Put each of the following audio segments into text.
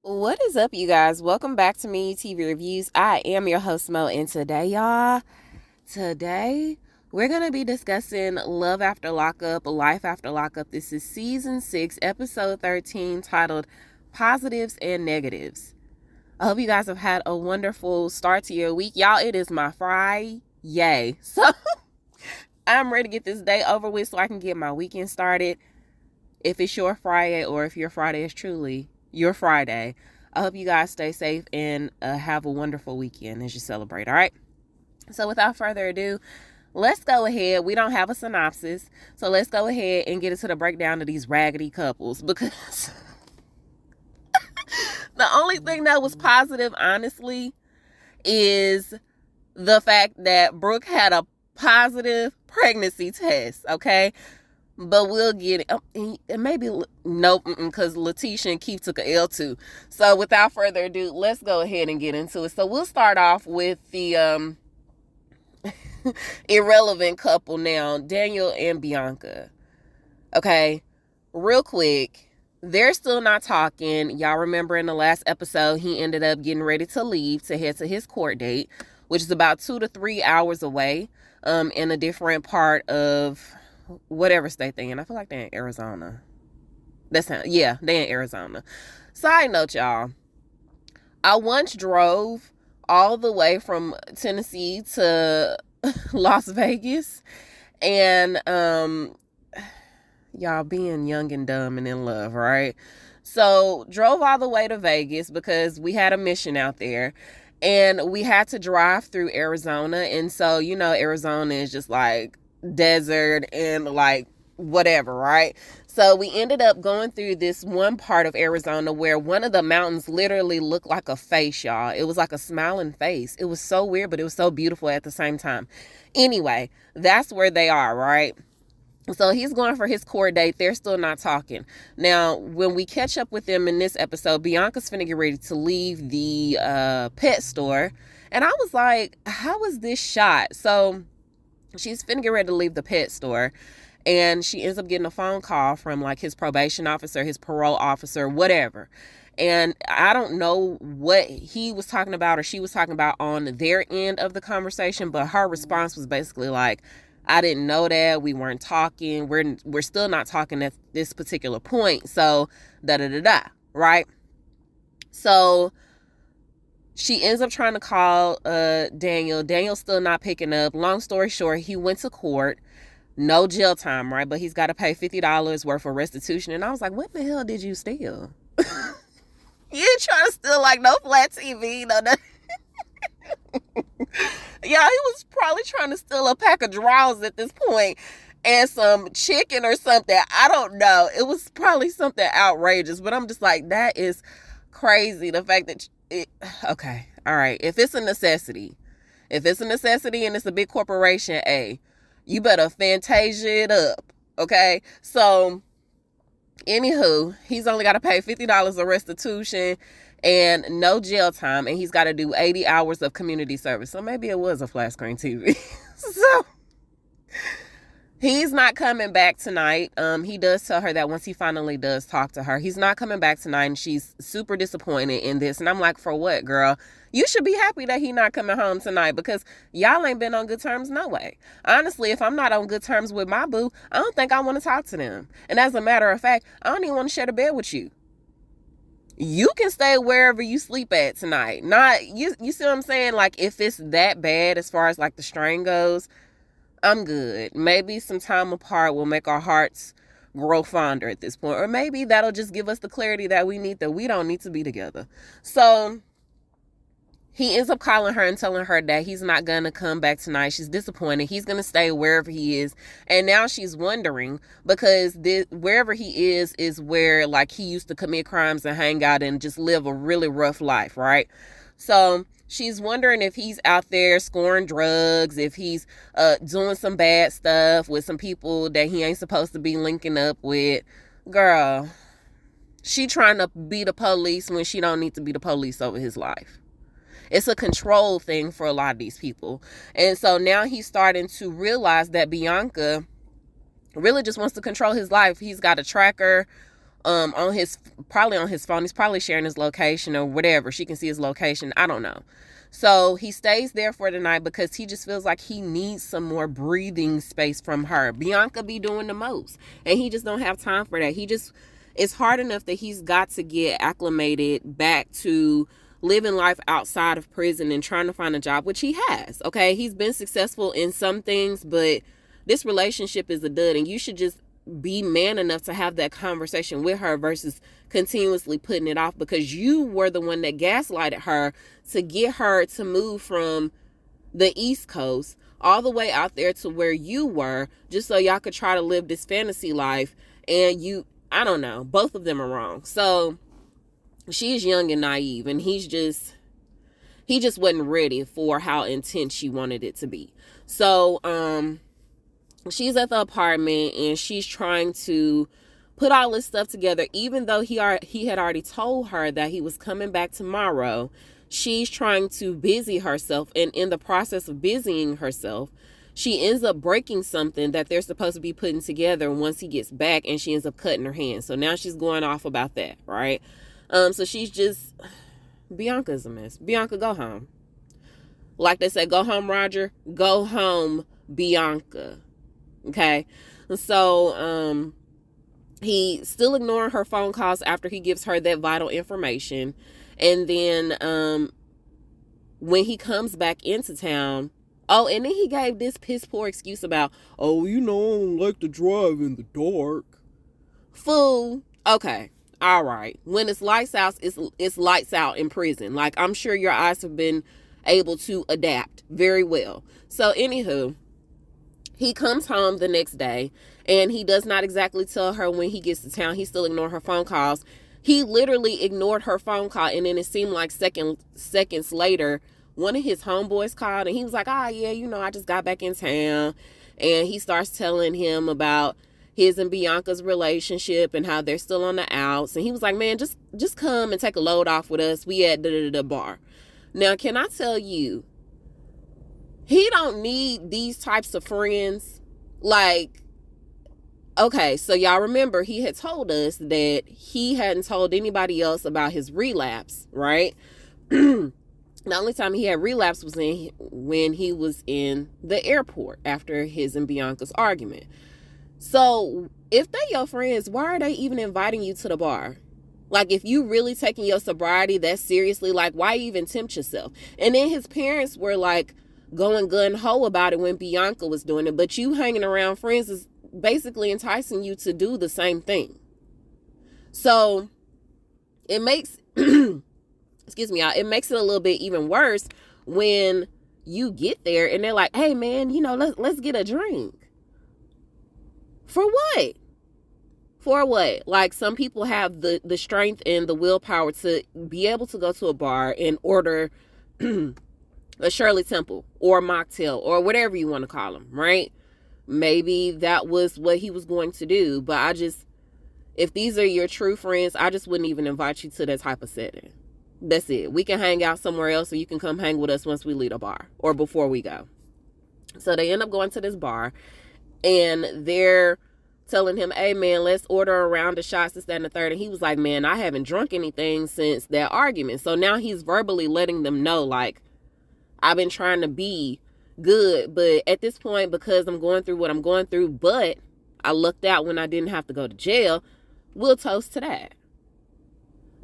What is up, you guys? Welcome back to Me TV Reviews. I am your host, Mo, and today we're going to be discussing Love After Lockup, Life After Lockup. This is Season 6, Episode 13, titled Positives and Negatives. I hope you guys have had a wonderful start to your week. Y'all, it is my Friday. Yay. So, I'm ready to get this day over with so I can get my weekend started. If it's your Friday or if your Friday is truly your Friday, I hope you guys stay safe and have a wonderful weekend as you celebrate, all right? So without further ado, let's go ahead. We don't have a synopsis, so let's go ahead and get into the breakdown of these raggedy couples because the only thing that was positive, honestly, is the fact that Brooke had a positive pregnancy test, okay? But we'll get it. Maybe nope, because Letitia and Keith took a L too. So without further ado, let's go ahead and get into it. So we'll start off with the irrelevant couple now, Daniel and Bianca. Okay, real quick, they're still not talking. Y'all remember in the last episode, he ended up getting ready to leave to head to his court date, which is about 2 to 3 hours away, in a different part of whatever state they in. I feel like they're in Arizona. They're in Arizona. Side note, y'all. I once drove all the way from Tennessee to Las Vegas, and y'all being young and dumb and in love, right? So drove all the way to Vegas because we had a mission out there. And we had to drive through Arizona. And so, Arizona is just like desert and like whatever, right? So we ended up going through this one part of Arizona where one of the mountains literally looked like a face, y'all. It was like a smiling face. It was so weird, but it was so beautiful at the same time. Anyway, that's where they are, right? So he's going for his court date. They're still not talking. Now, when we catch up with them in this episode, Bianca's finna get ready to leave the pet store. And I was like, how is this shot? So she's finna get ready to leave the pet store. And she ends up getting a phone call from like his probation officer, his parole officer, whatever. And I don't know what he was talking about or she was talking about on their end of the conversation, but her response was basically like, I didn't know that. We weren't talking. We're still not talking at this particular point. So right? So she ends up trying to call Daniel. Daniel's still not picking up. Long story short, he went to court. No jail time, right? But he's got to pay $50 worth of restitution. And I was like, what the hell did you steal? You ain't trying to steal like no flat TV, no nothing. Yeah, he was probably trying to steal a pack of drawers at this point and some chicken or something. I don't know. It was probably something outrageous, but I'm just like, that is crazy. The fact that okay, all right. If it's a necessity and it's a big corporation, you better Fantasia it up. Okay. So anywho, he's only got to pay $50 of restitution and no jail time, and he's got to do 80 hours of community service. So maybe it was a flat screen TV. So he's not coming back tonight. He does tell her that once he finally does talk to her, he's not coming back tonight, and she's super disappointed in this. And I'm like, for what, girl? You should be happy that he not coming home tonight because y'all ain't been on good terms no way. Honestly, if I'm not on good terms with my boo, I don't think I want to talk to them. And as a matter of fact, I don't even want to share the bed with you. You can stay wherever you sleep at tonight. Not you see what I'm saying? Like, if it's that bad as far as like the strain goes, I'm good. Maybe some time apart will make our hearts grow fonder at this point. Or maybe that'll just give us the clarity that we need, that we don't need to be together. So he ends up calling her and telling her that he's not going to come back tonight. She's disappointed. He's going to stay wherever he is. And now she's wondering because wherever he is where like he used to commit crimes and hang out and just live a really rough life, right? So she's wondering if he's out there scoring drugs, if he's doing some bad stuff with some people that he ain't supposed to be linking up with. Girl, she trying to be the police when she don't need to be the police over his life. It's a control thing for a lot of these people. And so now he's starting to realize that Bianca really just wants to control his life. He's got a tracker on his phone. He's probably sharing his location or whatever. She can see his location. I don't know. So he stays there for the night because he just feels like he needs some more breathing space from her. Bianca be doing the most, and he just don't have time for that. It's hard enough that he's got to get acclimated back to living life outside of prison and trying to find a job, which he has. Okay, he's been successful in some things, but this relationship is a dud, and you should just be man enough to have that conversation with her versus continuously putting it off, because you were the one that gaslighted her to get her to move from the East Coast all the way out there to where you were, just so y'all could try to live this fantasy life. And I don't know, both of them are wrong. So she's young and naive, and he just wasn't ready for how intense she wanted it to be. So she's at the apartment and she's trying to put all this stuff together, even though he had already told her that he was coming back tomorrow. She's trying to busy herself, and in the process of busying herself, she ends up breaking something that they're supposed to be putting together once he gets back, and she ends up cutting her hand. So now she's going off about that, right? So she's just, Bianca's a mess. Bianca, go home. Like they say, go home, Roger. Go home, Bianca. Okay? So, he still ignoring her phone calls after he gives her that vital information. And then, when he comes back into town, and then he gave this piss poor excuse about, I don't like to drive in the dark. Fool. Okay. All right. When it's lights out, it's lights out in prison. Like, I'm sure your eyes have been able to adapt very well. So, anywho, he comes home the next day, and he does not exactly tell her when he gets to town. He still ignored her phone calls. He literally ignored her phone call, and then it seemed like seconds later, one of his homeboys called, and he was like, yeah, I just got back in town. And he starts telling him about his and Bianca's relationship and how they're still on the outs. And he was like, man, just come and take a load off with us. We at the bar. Now, can I tell you, he don't need these types of friends. Like, okay, so y'all remember he had told us that he hadn't told anybody else about his relapse, right? The only time he had relapse was when he was in the airport after his and Bianca's argument. So if they your friends, why are they even inviting you to the bar? Like, if you really taking your sobriety that seriously, like, why even tempt yourself? And then his parents were like going gun-ho about it when Bianca was doing it, but you hanging around friends is basically enticing you to do the same thing. So it makes excuse me, y'all, it makes it a little bit even worse when you get there and they're like, hey man, let's get a drink. For what? For what? Like, some people have the strength and the willpower to be able to go to a bar and order a Shirley Temple or a mocktail or whatever you want to call them, right? Maybe that was what he was going to do, but if these are your true friends, I just wouldn't even invite you to that type of setting. That's it. We can hang out somewhere else, or you can come hang with us once we leave the bar or before we go. So they end up going to this bar, and they're telling him, hey man, let's order a round of shots, this, that, and the third. And he was like, man, I haven't drunk anything since that argument. So now he's verbally letting them know, like, I've been trying to be good, but at this point, because I'm going through what I'm going through, but I lucked out when I didn't have to go to jail, we'll toast to that.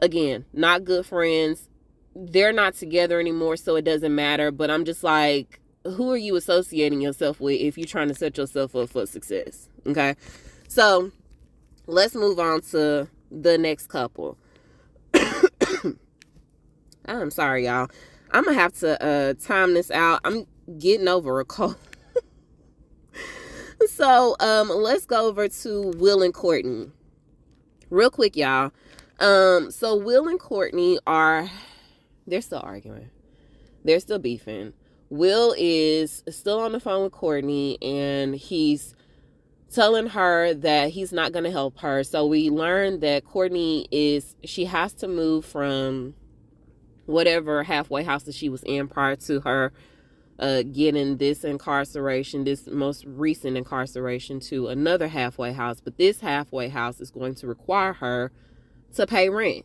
Again, not good friends. They're not together anymore, so it doesn't matter. But I'm just like, who are you associating yourself with if you're trying to set yourself up for success? Okay. So let's move on to the next couple. I'm sorry, y'all. I'm going to have to time this out. I'm getting over a cold. So let's go over to Will and Courtney. Real quick, y'all. So Will and Courtney they're still arguing. They're still beefing. Will is still on the phone with Courtney, and he's telling her that he's not going to help her. So we learned that Courtney she has to move from whatever halfway house that she was in prior to her getting this incarceration, this most recent incarceration, to another halfway house. But this halfway house is going to require her to pay rent.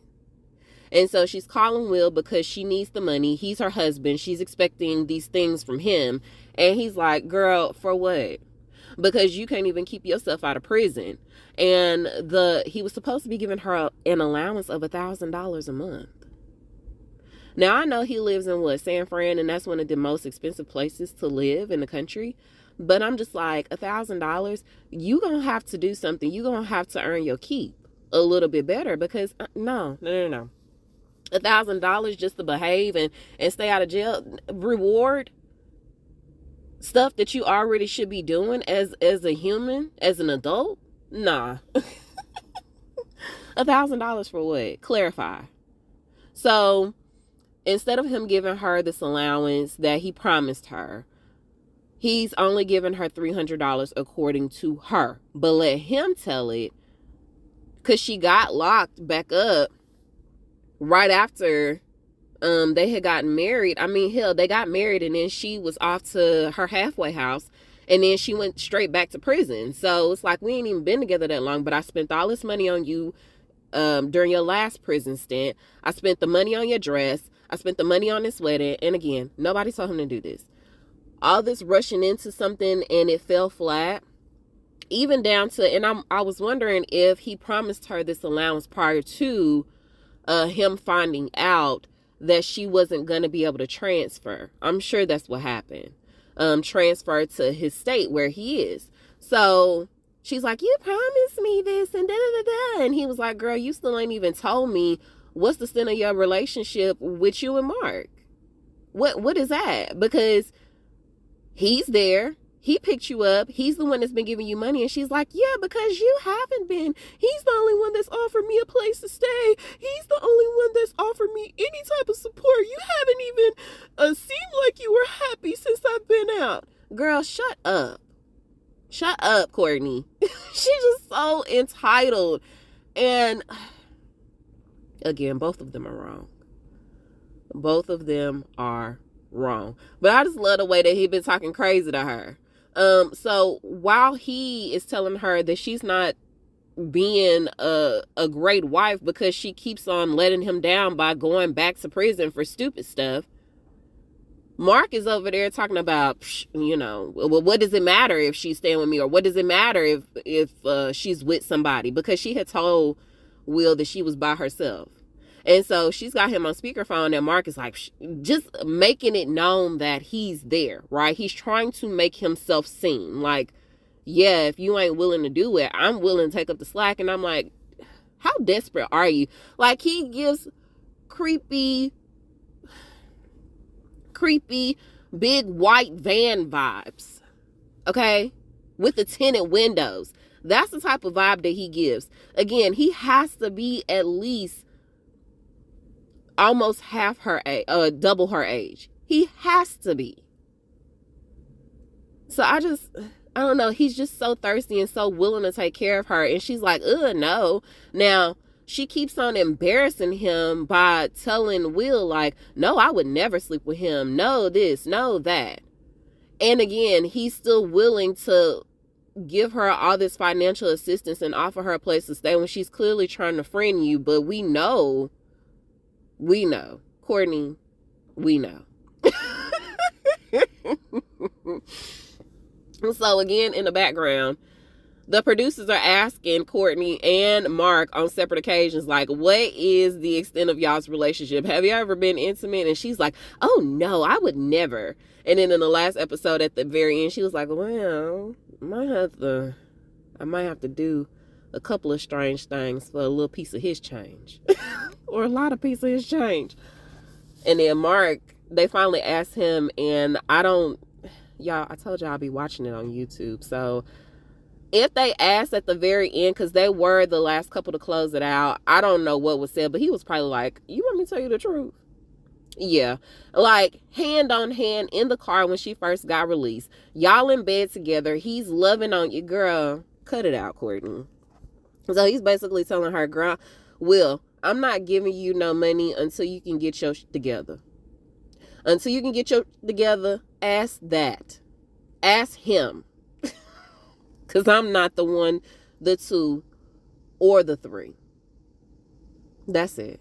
And so she's calling Will because she needs the money. He's her husband. She's expecting these things from him. And he's like, girl, for what? Because you can't even keep yourself out of prison. And he was supposed to be giving her an allowance of $1,000 a month. Now, I know he lives in San Fran, and that's one of the most expensive places to live in the country. But I'm just like, $1,000, you going to have to do something. You going to have to earn your keep a little bit better, because no. $1,000 just to behave and stay out of jail, reward stuff that you already should be doing as a human, as an adult. Nah. $1,000 for what? Clarify. So instead of him giving her this allowance that he promised her, he's only giving her $300 according to her. But let him tell it, because she got locked back up right after they had gotten married. I mean, hell, they got married and then she was off to her halfway house and then she went straight back to prison. So it's like, we ain't even been together that long, but I spent all this money on you during your last prison stint. I spent the money on your dress. I spent the money on this wedding. And again, nobody told him to do this. All this rushing into something and it fell flat. Even down to, and I was wondering if he promised her this allowance prior to him finding out that she wasn't going to be able to transfer. I'm sure that's what happened. Transfer to his state where he is. So she's like, you promised me this and da-da-da-da. And he was like, girl, you still ain't even told me what's the extent of your relationship with you and Mark. What is that? Because he's there. He picked you up. He's the one that's been giving you money. And she's like, yeah, because you haven't been. He's the only one that's offered me a place to stay. He's the only one that's offered me any type of support. You haven't even seemed like you were happy since I've been out. Girl, shut up. Shut up, Courtney. She's just so entitled. And again, both of them are wrong. Both of them are wrong. But I just love the way that he's been talking crazy to her. So while he is telling her that she's not being a great wife because she keeps on letting him down by going back to prison for stupid stuff, Mark is over there talking about, well, what does it matter if she's staying with me? Or what does it matter if she's with somebody? Because she had told Will that she was by herself. And so she's got him on speakerphone and Mark is like, just making it known that he's there, right? He's trying to make himself seen. Like, yeah, if you ain't willing to do it, I'm willing to take up the slack. And I'm like, how desperate are you? Like, he gives creepy, big white van vibes, okay? With the tinted windows. That's the type of vibe that he gives. Again, he has to be at least almost half her age, double her age. He has to be. So I don't know. He's just so thirsty and so willing to take care of her. And she's like, no. Now, she keeps on embarrassing him by telling Will, like, no, I would never sleep with him. No, this, no, that. And again, he's still willing to give her all this financial assistance and offer her a place to stay when she's clearly trying to friend you. But we know, Courtney, we know. So again, in the background, the producers are asking Courtney and Mark on separate occasions, like, what is the extent of y'all's relationship? Have you ever been intimate? And she's like, oh no, I would never. And then in the last episode at the very end, she was like, well, I might have to do a couple of strange things for a little piece of his change. Or a lot of piece of his change. And then Mark, they finally asked him, and I told y'all I'll be watching it on YouTube. So if they asked at the very end, because they were the last couple to close it out, I don't know what was said, but he was probably like, you want me to tell you the truth? Yeah. Like, hand on hand in the car when she first got released. Y'all in bed together. He's loving on you. Girl, cut it out, Courtney. So he's basically telling her, girl, Will, I'm not giving you no money until you can get your shit together. Until you can get your together, ask that. Ask him. Because I'm not the one, the two, or the three. That's it.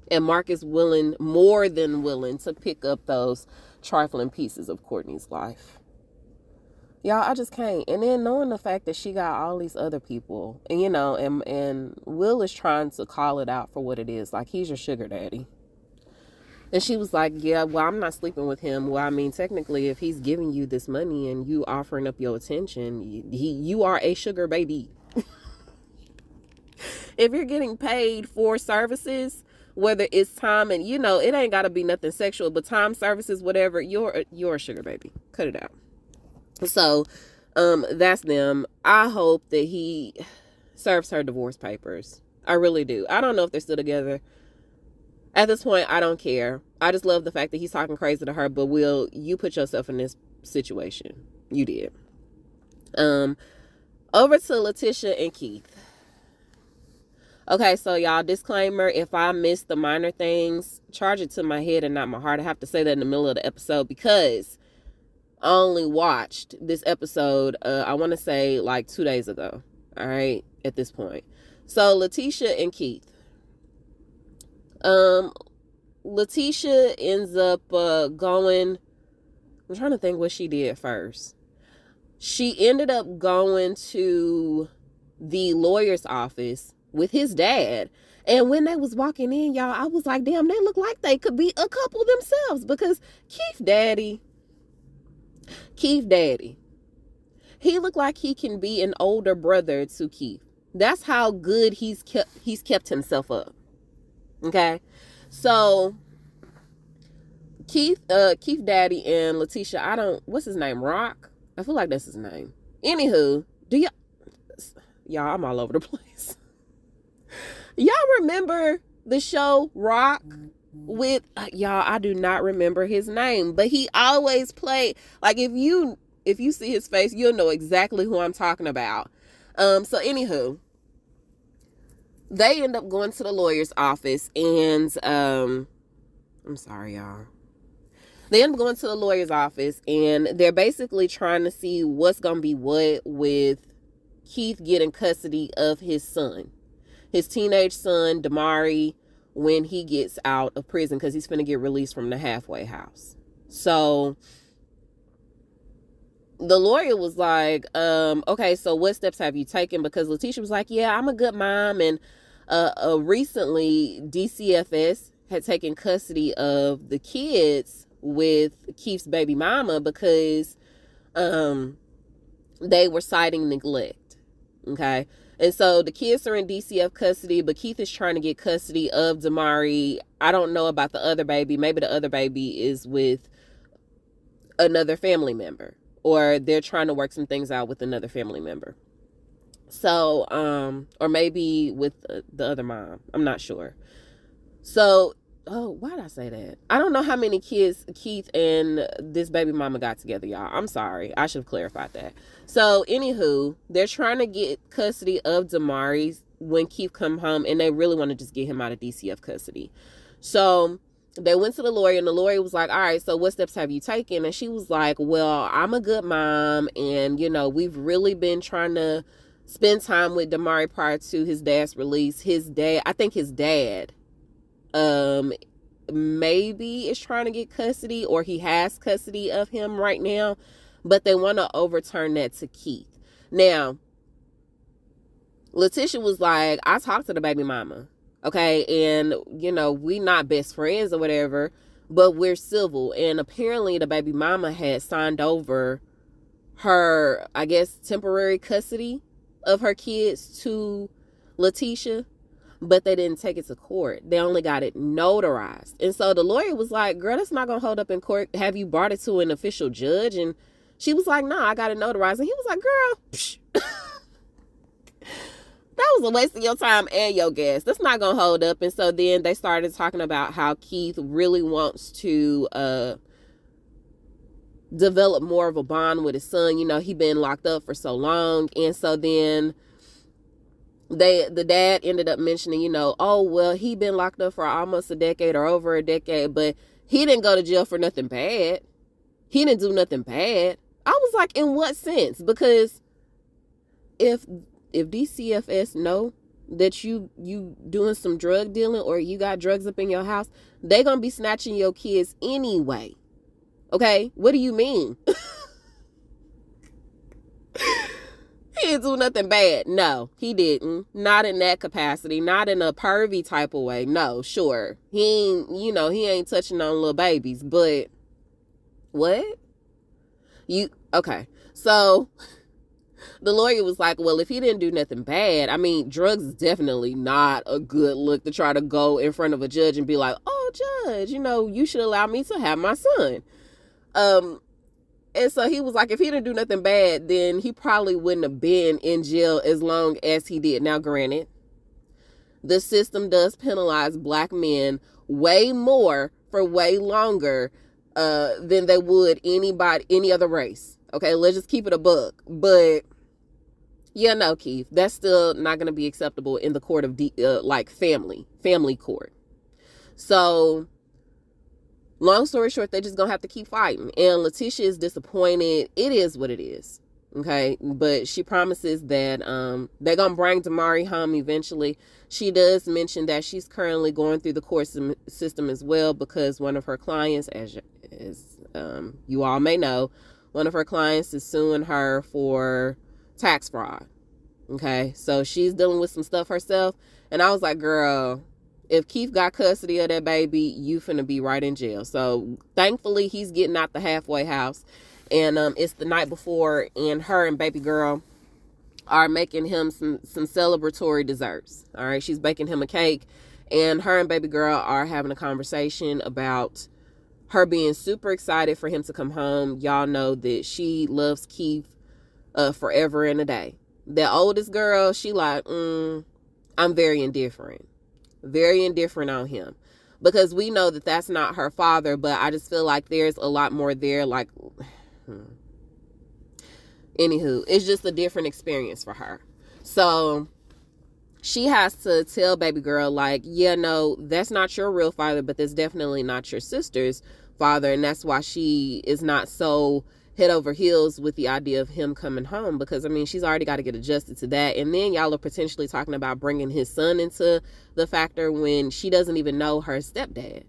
And Mark is willing, more than willing, to pick up those trifling pieces of Courtney's life. Y'all, I just can't. And then knowing the fact that she got all these other people, and and Will is trying to call it out for what it is. Like, he's your sugar daddy. And she was like, yeah, well, I'm not sleeping with him. Well, I mean, technically, if he's giving you this money and you offering up your attention, you are a sugar baby. If you're getting paid for services, whether it's time and, it ain't got to be nothing sexual, but time, services, whatever, you're a sugar baby. Cut it out. So, that's them. I hope that he serves her divorce papers. I really do. I don't know if they're still together. At this point, I don't care. I just love the fact that he's talking crazy to her, but Will, you put yourself in this situation. You did. Over to Letitia and Keith. Okay, so y'all, disclaimer, if I miss the minor things, charge it to my head and not my heart. I have to say that in the middle of the episode because I only watched this episode, I want to say like 2 days ago. All right, at this point. So Letitia and Keith. Letitia ends up going, I'm trying to think what she did first. She ended up going to the lawyer's office with his dad. And when they was walking in, y'all, I was like, damn, they look like they could be a couple themselves, because Keith daddy, he looked like he can be an older brother to Keith. That's how good he's kept himself up. Okay, so Keith daddy and Letitia, what's his name? Rock? I feel like that's his name. Anywho, y'all, I'm all over the place. Y'all remember the show Rock with, y'all, I do not remember his name, but he always played, like, if you see his face, you'll know exactly who I'm talking about. So anywho, they end up going to the lawyer's office, and I'm sorry, y'all. They end up going to the lawyer's office, and they're basically trying to see what's going to be what with Keith getting custody of his son, his teenage son, Damari, when he gets out of prison, because he's finna get released from the halfway house. So the lawyer was like, okay, so what steps have you taken? Because Letitia was like, yeah, I'm a good mom, and recently DCFS had taken custody of the kids with Keith's baby mama because they were citing neglect. Okay, and so the kids are in DCF custody, but Keith is trying to get custody of Damari. I don't know about the other baby. Maybe the other baby is with another family member, or they're trying to work some things out with another family member. So, or maybe with the other mom. I'm not sure. So, why did I say that? I don't know how many kids Keith and this baby mama got together, y'all. I'm sorry. I should have clarified that. So, anywho, they're trying to get custody of Damari when Keith come home, and they really want to just get him out of DCF custody. So they went to the lawyer, and the lawyer was like, all right, so what steps have you taken? And she was like, well, I'm a good mom, and, we've really been trying to spend time with Damari prior to his dad's release. I think his dad, maybe is trying to get custody, or he has custody of him right now, but they want to overturn that to Keith. Now, Letitia was like, I talked to the baby mama, okay, and we not best friends or whatever, but we're civil. And apparently the baby mama had signed over her, I guess, temporary custody of her kids to Letitia, but they didn't take it to court. They only got it notarized. And so the lawyer was like, girl, that's not gonna hold up in court. Have you brought it to an official judge? And she was like, no, I got it notarized. And he was like, girl, psh. That was a waste of your time and your gas. That's not gonna hold up. And so then they started talking about how Keith really wants to develop more of a bond with his son. He been locked up for so long. And so then the dad ended up mentioning, oh, well, he been locked up for almost a decade or over a decade, but he didn't go to jail for nothing bad. He didn't do nothing bad. I was like, in what sense? Because if DCFS know that you doing some drug dealing or you got drugs up in your house, they gonna be snatching your kids anyway. Okay? What do you mean? He didn't do nothing bad. No, he didn't. Not in that capacity. Not in a pervy type of way. No, sure. He ain't touching on little babies. But what? Okay. So the lawyer was like, well, if he didn't do nothing bad, I mean, drugs is definitely not a good look to try to go in front of a judge and be like, oh, judge, you should allow me to have my son. And so he was like, if he didn't do nothing bad, then he probably wouldn't have been in jail as long as he did. Now, granted, the system does penalize black men way more for way longer than they would any other race. Okay, let's just keep it a buck. But yeah, no, Keith, that's still not going to be acceptable in the court of family court. So long story short, they're just going to have to keep fighting. And Letitia is disappointed. It is what it is. Okay. But she promises that they're going to bring Damari home eventually. She does mention that she's currently going through the court system as well, because one of her clients, as you all may know, one of her clients is suing her for tax fraud. Okay. So she's dealing with some stuff herself. And I was like, girl, if Keith got custody of that baby, you finna be right in jail. So thankfully he's getting out the halfway house, and it's the night before, and her and baby girl are making him some celebratory desserts. All right, she's baking him a cake, and her and baby girl are having a conversation about her being super excited for him to come home. Y'all know that she loves Keith forever and a day. The oldest girl, she like, I'm very indifferent on him, because we know that that's not her father, but I just feel like there's a lot more there. Like, anywho, it's just a different experience for her. So she has to tell baby girl, like, yeah, no, that's not your real father, but that's definitely not your sister's father. And that's why she is not so head over heels with the idea of him coming home, because I mean, she's already got to get adjusted to that. And then y'all are potentially talking about bringing his son into the factor when she doesn't even know her stepdad,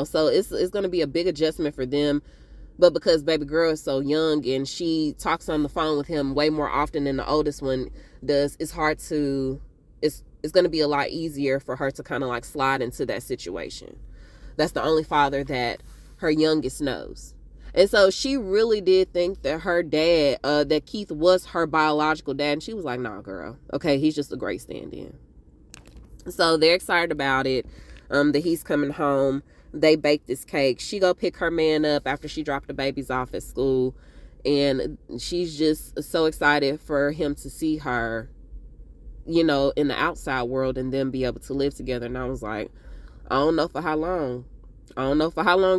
so it's going to be a big adjustment for them. But because baby girl is so young and she talks on the phone with him way more often than the oldest one does, it's going to be a lot easier for her to kind of like slide into that situation. That's the only father that her youngest knows. And so she really did think that her dad, that Keith was her biological dad. And she was like, nah, girl. Okay, he's just a great stand-in. So they're excited about it, that he's coming home. They bake this cake. She go pick her man up after she dropped the babies off at school. And she's just so excited for him to see her, in the outside world and then be able to live together. And I was like, I don't know for how long.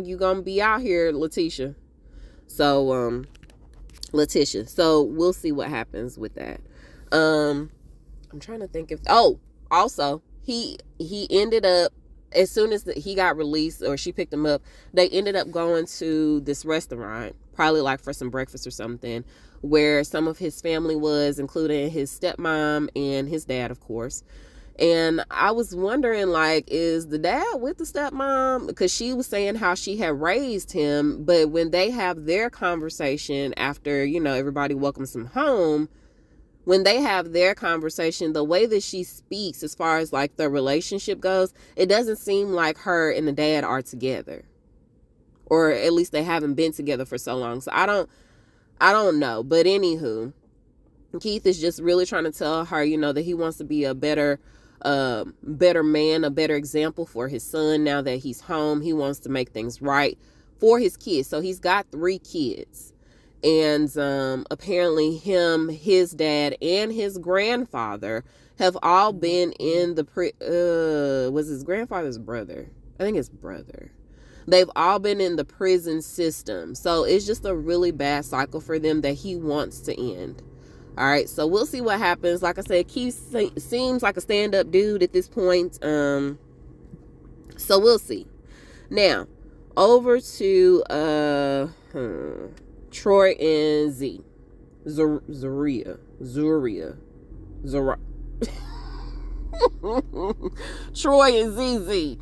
You gonna be out here, Letitia. So, Letitia. So we'll see what happens with that. I'm trying to think also he ended up, as soon as he got released, or she picked him up, they ended up going to this restaurant, probably like for some breakfast or something, where some of his family was, including his stepmom and his dad, of course. And I was wondering, like, is the dad with the stepmom? Because she was saying how she had raised him, but when they have their conversation after, everybody welcomes him home, when they have their conversation, the way that she speaks as far as like the relationship goes, it doesn't seem like her and the dad are together, or at least they haven't been together for so long. So I don't know. But anywho, Keith is just really trying to tell her, that he wants to be a better man, a better example for his son now that he's home. He wants to make things right for his kids. So he's got 3 kids. And apparently him, his dad, and his grandfather have all been in the was his grandfather's brother? I think his brother. They've all been in the prison system. So it's just a really bad cycle for them that he wants to end. All right, so we'll see what happens. Like I said, Keith seems like a stand-up dude at this point. So we'll see. Now, over to Troy and Zuria. Troy and ZZ.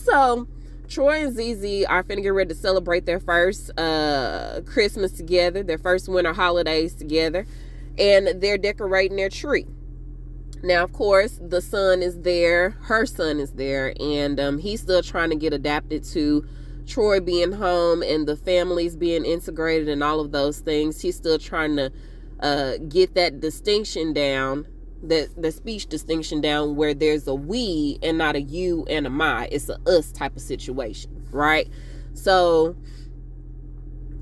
So Troy and ZZ are finna get ready to celebrate their first Christmas together, their first winter holidays together, and they're decorating their tree. Now, of course, the son is there, her son is there, and he's still trying to get adapted to Troy being home and the families being integrated and all of those things. He's still trying to get that distinction down, the speech distinction down, where there's a we and not a you and a my. It's a us type of situation, right? So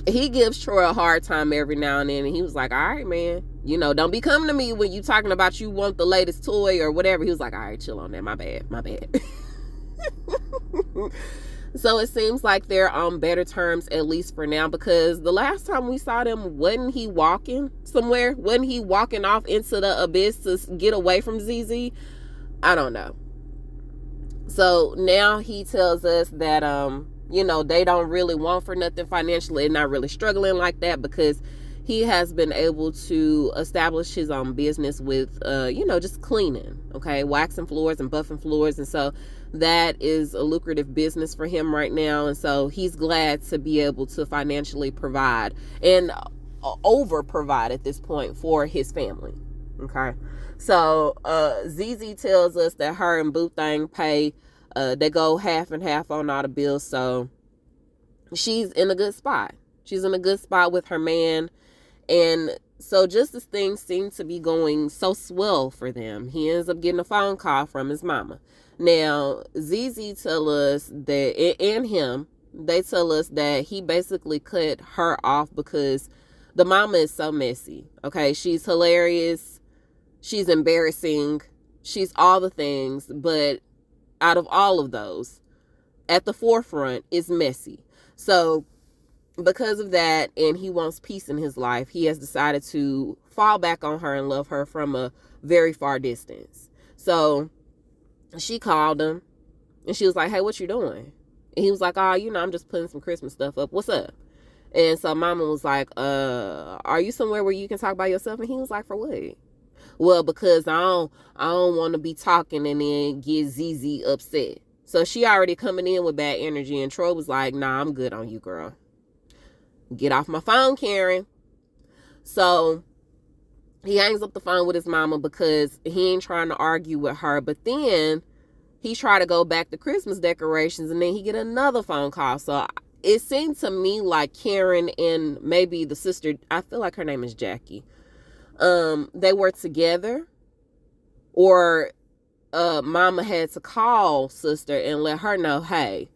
he gives Troy a hard time every now and then, and he was like, all right, man, you know, don't be coming to me when you talking about you want the latest toy or whatever. He was like, all right, chill on that, my bad. So it seems like they're on better terms, at least for now, because the last time we saw them, wasn't he walking somewhere? Wasn't he walking off into the abyss to get away from ZZ? I don't know. So now he tells us that, you know, they don't really want for nothing financially and not really struggling like that, because he has been able to establish his own business with, you know, just cleaning, okay, waxing floors and buffing floors. And so that is a lucrative business for him right now. And so he's glad to be able to financially provide and over provide at this point for his family. Okay. So, ZZ tells us that her and Boo Thang pay, they go half and half on all the bills. So she's in a good spot. She's in a good spot with her man. And so just as things seem to be going so swell for them, he ends up getting a phone call from his mama. Now, ZZ tell us that, and him, they tell us that he basically cut her off because the mama is so messy. Okay, she's hilarious, she's embarrassing, she's all the things, but out of all of those, at the forefront is messy. So because of that, and he wants peace in his life, he has decided to fall back on her and love her from a very far distance. So she called him and she was like, hey, what you doing? And he was like, oh, you know, I'm just putting some Christmas stuff up. What's up? And so mama was like, are you somewhere where you can talk by yourself? And he was like, for what? Well, because I don't want to be talking and then get ZZ upset. So she already coming in with bad energy, and Troy was like, nah, I'm good on you, girl. Get off my phone, Karen. So he hangs up the phone with his mama because he ain't trying to argue with her. But then he tried to go back to Christmas decorations, and then he get another phone call. So it seemed to me like Karen and maybe the sister, I feel like her name is Jackie, they were together, or mama had to call sister and let her know, hey,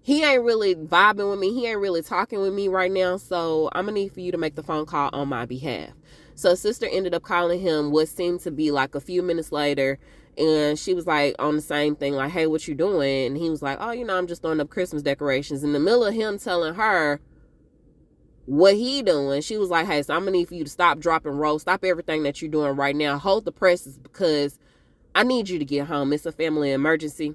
he ain't really vibing with me. He ain't really talking with me right now. So I'm going to need for you to make the phone call on my behalf. So sister ended up calling him what seemed to be like a few minutes later. And she was like on the same thing, like, hey, what you doing? And he was like, oh, you know, I'm just throwing up Christmas decorations. In the middle of him telling her what he doing, she was like, hey, so I'm going to need for you to stop, drop, and roll. Stop everything that you're doing right now. Hold the presses because I need you to get home. It's a family emergency.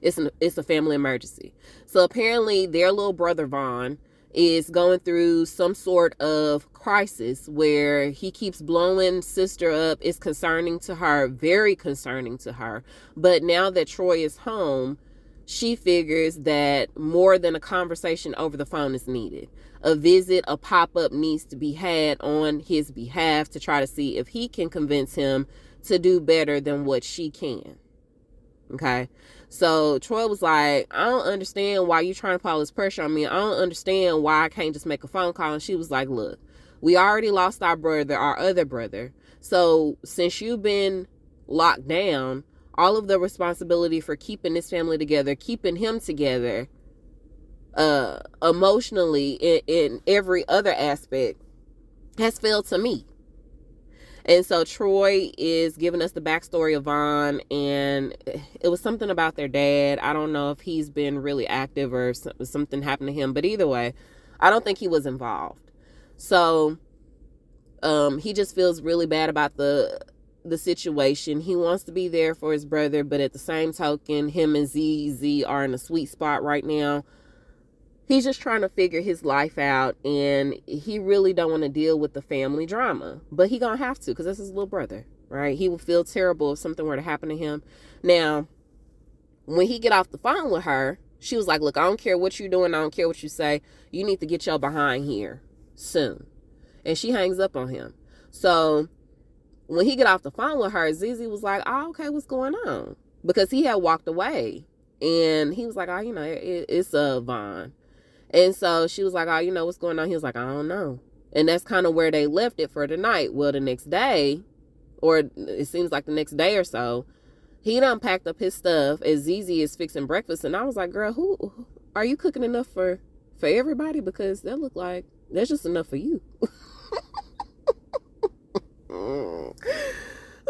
It's a family emergency. So apparently their little brother Vaughn is going through some sort of crisis where he keeps blowing sister up. It's concerning to her, very concerning to her. But now that Troy is home, she figures that more than a conversation over the phone is needed. A visit, a pop-up needs to be had on his behalf to try to see if he can convince him to do better than what she can. Okay. So Troy was like, I don't understand why you trying to put all this pressure on me. I don't understand why I can't just make a phone call. And she was like, look, we already lost our brother, our other brother. So since you've been locked down, all of the responsibility for keeping this family together, keeping him together, emotionally, in every other aspect, has failed to me. And so Troy is giving us the backstory of Vaughn, and it was something about their dad. I don't know if he's been really active or something happened to him, but either way, I don't think he was involved. So he just feels really bad about the the situation. He wants to be there for his brother, but at the same token, him and ZZ are in a sweet spot right now. He's just trying to figure his life out, and he really don't want to deal with the family drama. But he gonna have to, because that's his little brother, right? He would feel terrible if something were to happen to him. Now, when he get off the phone with her, she was like, look, I don't care what you're doing. I don't care what you say. You need to get your behind here soon. And she hangs up on him. So when he get off the phone with her, ZZ was like, oh, okay, what's going on? Because he had walked away. And he was like, oh, it's Vaughn. And so she was like, oh, what's going on? He was like, I don't know. And that's kind of where they left it for the night. Well, the next day, or it seems like the next day or so, he done packed up his stuff as ZZ is fixing breakfast. And I was like, girl, who are you cooking enough for everybody? Because that look like that's just enough for you.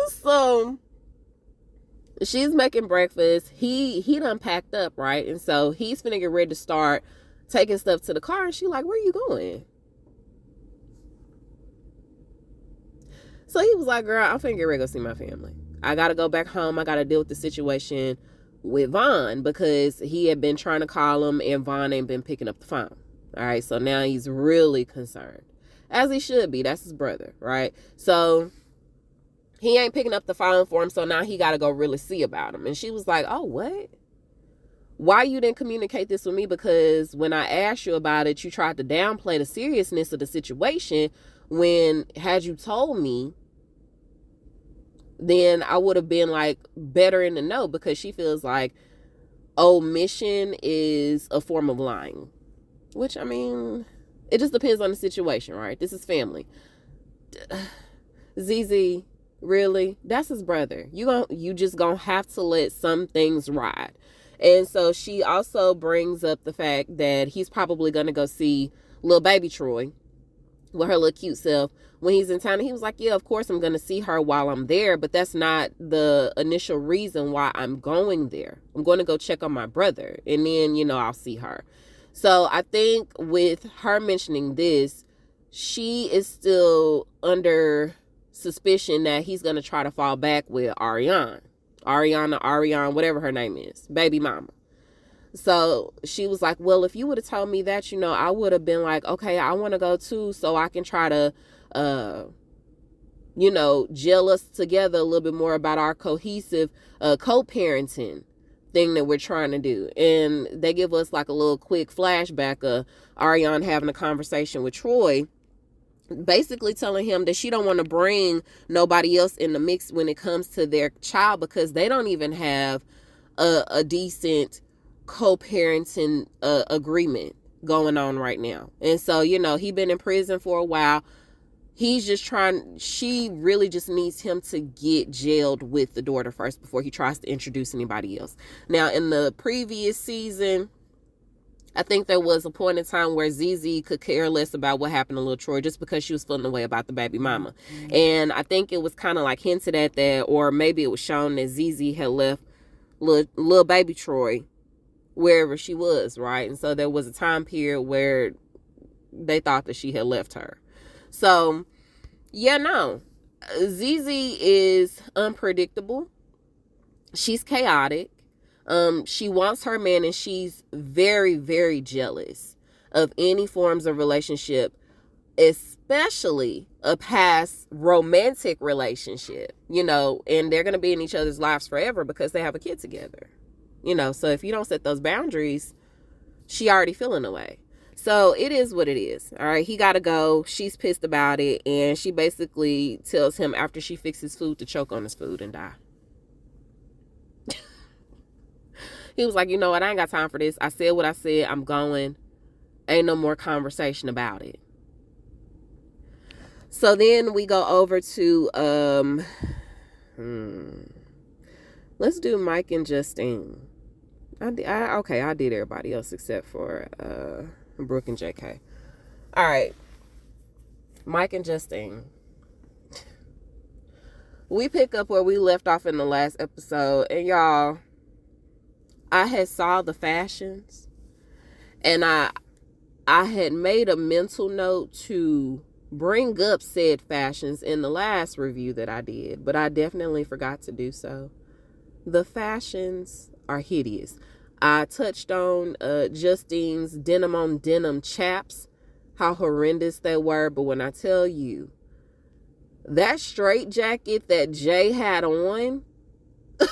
So she's making breakfast. He done packed up, right? And so he's finna get ready to start taking stuff to the car. And she like, where you going? So he was like, girl, I'm finna get ready to go see my family. I gotta go back home. I gotta deal with the situation with Vaughn, because he had been trying to call him and Vaughn ain't been picking up the phone. All right, so now he's really concerned, as he should be. That's his brother, right? So he ain't picking up the phone for him, so now he gotta go really see about him. And she was like, oh, what? Why you didn't communicate this with me? Because when I asked you about it, you tried to downplay the seriousness of the situation, when had you told me, then I would have been like better in the know. Because she feels like omission is a form of lying, which, I mean, it just depends on the situation, right? This is family. ZZ, really? That's his brother. You just gonna have to let some things ride. And so she also brings up the fact that he's probably gonna go see little baby Troy with her little cute self when he's in town. And he was like, yeah, of course I'm going to see her while I'm there, but that's not the initial reason why I'm going there. I'm going to go check on my brother, and then, I'll see her. So I think with her mentioning this, she is still under suspicion that he's going to try to fall back with Ariane, whatever her name is, baby mama. So she was like, well, if you would have told me that, I would have been like, okay, I want to go too, so I can try to, gel us together a little bit more about our cohesive co-parenting thing that we're trying to do. And they give us like a little quick flashback of Ariane having a conversation with Troy, basically telling him that she don't want to bring nobody else in the mix when it comes to their child, because they don't even have a decent co-parenting agreement going on right now. And so, he been in prison for a while. He's just she really just needs him to get jailed with the daughter first before he tries to introduce anybody else. Now, in the previous season, I think there was a point in time where ZZ could care less about what happened to little Troy, just because she was feeling away about the baby mama. Mm-hmm. And I think it was kind of like hinted at that, or maybe it was shown that ZZ had left little baby Troy wherever she was, right? And so there was a time period where they thought that she had left her. So, ZZ is unpredictable. She's chaotic. She wants her man, and she's very, very jealous of any forms of relationship, especially a past romantic relationship, and they're going to be in each other's lives forever because they have a kid together. So if you don't set those boundaries, she already feeling away. So it is what it is. All right. He got to go. She's pissed about it. And she basically tells him after she fixes food to choke on his food and die. He was like, you know what? I ain't got time for this. I said what I said. I'm going. Ain't no more conversation about it. So then we go over to, let's do Mike and Justine. I did everybody else except for Brooke and JK. All right. Mike and Justine. We pick up where we left off in the last episode. And y'all, I had saw the fashions. And I had made a mental note to bring up said fashions in the last review that I did, but I definitely forgot to do so. The fashions are hideous. I touched on Justine's denim on denim chaps, how horrendous they were, but when I tell you, that straight jacket that Jay had on, it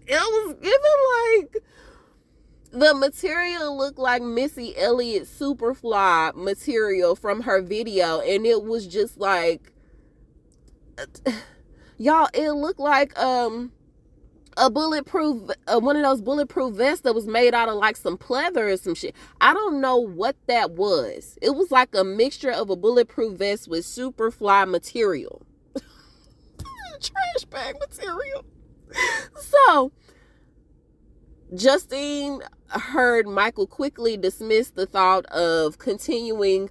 was given like, the material looked like Missy Elliott Superfly material from her video, and it was just like, y'all, it looked like a bulletproof, one of those bulletproof vests that was made out of like some pleather or some shit. I don't know what that was. It was like a mixture of a bulletproof vest with Superfly material. Trash bag material. So, Justine heard Michael quickly dismiss the thought of continuing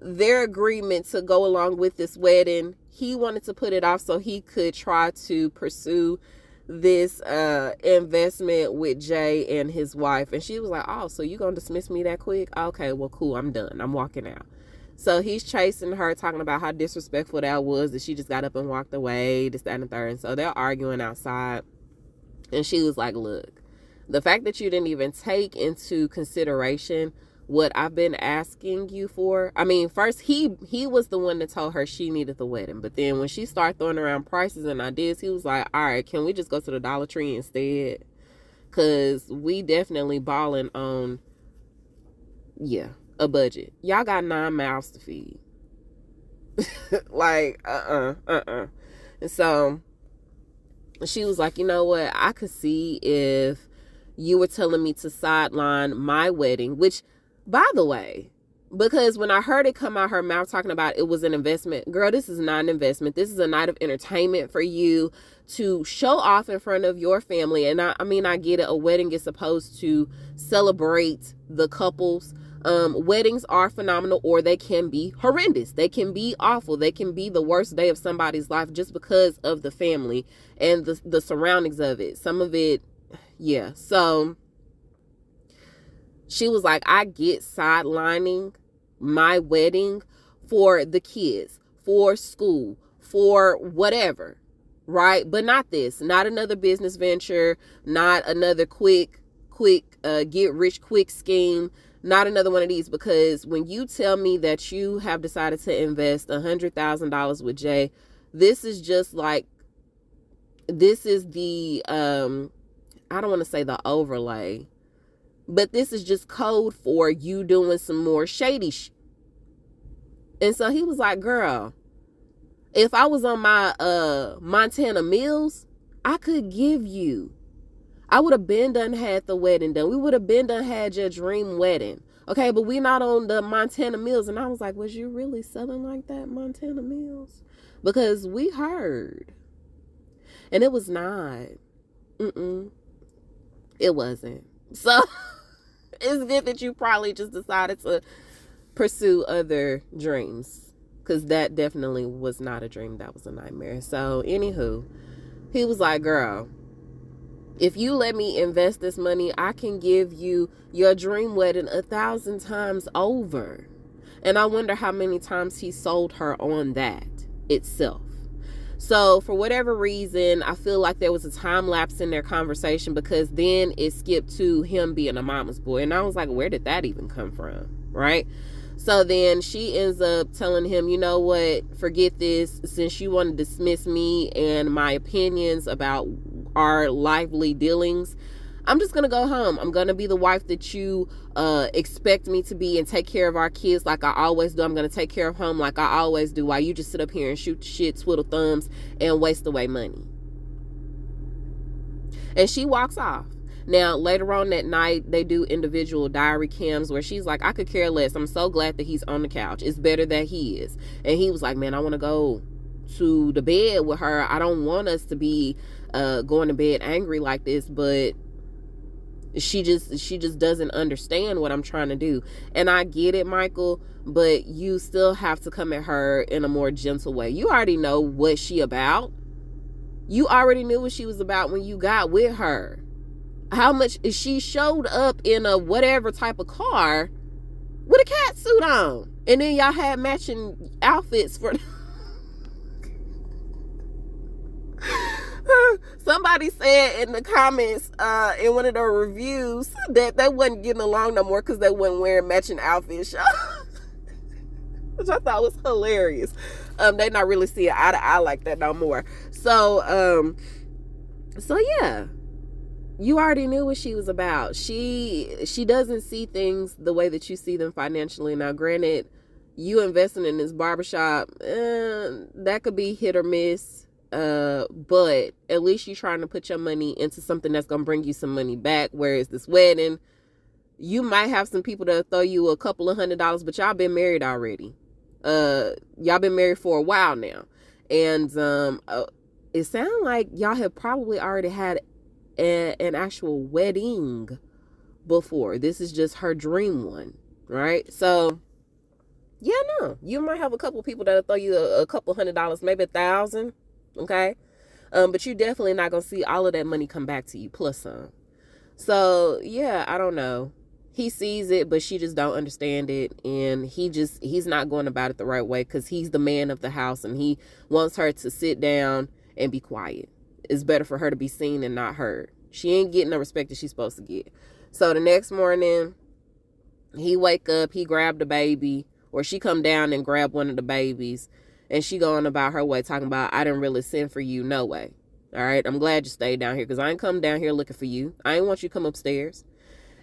their agreement to go along with this wedding. He wanted to put it off so he could try to pursue this investment with Jay and his wife. And she was like, oh, so you gonna dismiss me that quick? Okay, well, cool, I'm done, I'm walking out. So he's chasing her, talking about how disrespectful that was, that she just got up and walked away, this, that, and the third. And so they're arguing outside, and she was like, look, the fact that you didn't even take into consideration what I've been asking you for. I mean, first he was the one that told her she needed the wedding, but then when she started throwing around prices and ideas, he was like, all right, can we just go to the Dollar Tree instead? Because we definitely balling on, yeah, a budget. Y'all got 9 mouths to feed. Like, And so she was like, you know what, I could see if you were telling me to sideline my wedding, which, by the way, because when I heard it come out her mouth talking about it was an investment, girl, this is not an investment. This is a night of entertainment for you to show off in front of your family. And I mean, I get it. A wedding is supposed to celebrate the couples. Weddings are phenomenal, or they can be horrendous. They can be awful. They can be the worst day of somebody's life just because of the family and the surroundings of it. Some of it, yeah. So she was like, I get sidelining my wedding for the kids, for school, for whatever, right? But not this, not another business venture, not another quick get rich quick scheme, not another one of these. Because when you tell me that you have decided to invest $100,000 with Jay, this is just like, this is the, I don't want to say the overlay, but this is just code for you doing some more shady shit. And so he was like, girl, if I was on my Montana Mills, I could give you, I would have been done had the wedding done. We would have been done had your dream wedding. Okay, but we not on the Montana Mills. And I was like, was you really selling like that, Montana Mills? Because we heard. And it was not. It wasn't. So it's good that you probably just decided to pursue other dreams, because that definitely was not a dream. That was a nightmare. So anywho, he was like, girl, if you let me invest this money, I can give you your dream wedding 1,000 times over. And I wonder how many times he sold her on that itself. So for whatever reason, I feel like there was a time lapse in their conversation, because then it skipped to him being a mama's boy. And I was like, where did that even come from? Right? So then she ends up telling him, you know what, forget this. Since you want to dismiss me and my opinions about our lively dealings, I'm just going to go home. I'm going to be the wife that you expect me to be and take care of our kids like I always do. I'm going to take care of home like I always do, while you just sit up here and shoot shit, twiddle thumbs, and waste away money. And she walks off. Now, later on that night, they do individual diary cams where she's like, I could care less. I'm so glad that he's on the couch. It's better that he is. And he was like, man, I want to go to the bed with her. I don't want us to be going to bed angry like this, but she just doesn't understand what I'm trying to do. And I get it, Michael, but you still have to come at her in a more gentle way. You already know what she about. You already knew what she was about when you got with her. How much she showed up in a whatever type of car with a cat suit on. And then y'all had matching outfits for somebody said in the comments in one of the reviews that they wasn't getting along no more because they wasn't wearing matching outfits, which I thought was hilarious. They not really seeing eye to eye like that no more. So yeah, you already knew what she was about. She doesn't see things the way that you see them financially. Now, granted, you investing in this barbershop, that could be hit or miss. But at least you're trying to put your money into something that's gonna bring you some money back. Whereas this wedding, you might have some people that'll throw you a couple of $100, but y'all been married already. Y'all been married for a while now, and it sounds like y'all have probably already had an actual wedding before. This is just her dream one, right? So yeah, no, you might have a couple of people that'll throw you a couple $100, maybe $1,000. Okay. But you're definitely not going to see all of that money come back to you plus some. So yeah, I don't know. He sees it, but she just don't understand it. And he's not going about it the right way because he's the man of the house and he wants her to sit down and be quiet. It's better for her to be seen and not heard. She ain't getting the respect that she's supposed to get. So the next morning, he wake up, he grab the baby, or she come down and grab one of the babies. And she going about her way talking about, I didn't really send for you, no way. All right, I'm glad you stayed down here because I ain't come down here looking for you. I ain't want you to come upstairs.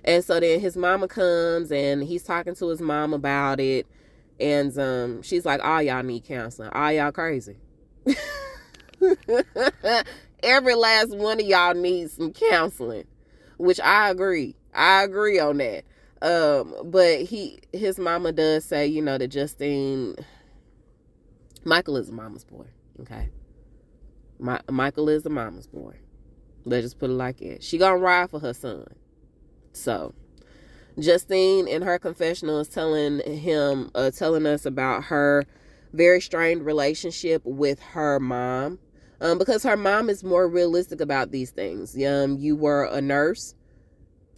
And so then his mama comes and he's talking to his mom about it. And she's like, all y'all need counseling. All y'all crazy. Every last one of y'all needs some counseling, which I agree. I agree on that. But his mama does say, you know, that Justine... Michael is a mama's boy, okay? Michael is a mama's boy. Let's just put it like that. She gonna ride for her son. So, Justine in her confessional is telling us about her very strained relationship with her mom, because her mom is more realistic about these things. You were a nurse.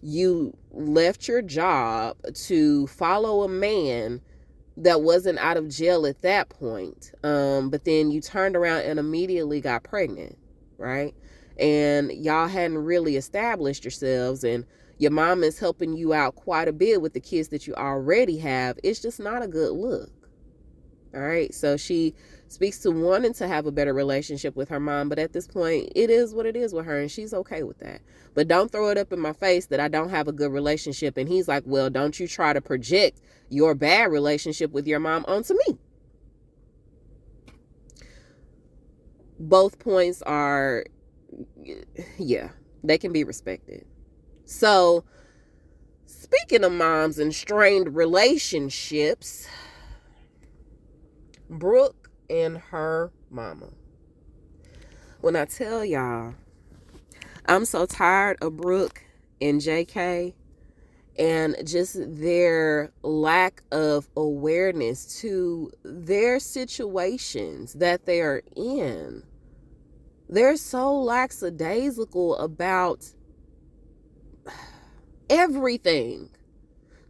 You left your job to follow a man that wasn't out of jail at that point. But then you turned around and immediately got pregnant, right? And y'all hadn't really established yourselves, and your mom is helping you out quite a bit with the kids that you already have. It's just not a good look. All right. So she speaks to wanting to have a better relationship with her mom, but at this point, it is what it is with her, and she's okay with that. But don't throw it up in my face that I don't have a good relationship. And he's like, well, don't you try to project your bad relationship with your mom onto me. Both points are, yeah, they can be respected. So, speaking of moms and strained relationships, Brooke and her mama. When I tell y'all, I'm so tired of Brooke and JK and just their lack of awareness to their situations that they are in. They're so lackadaisical about everything.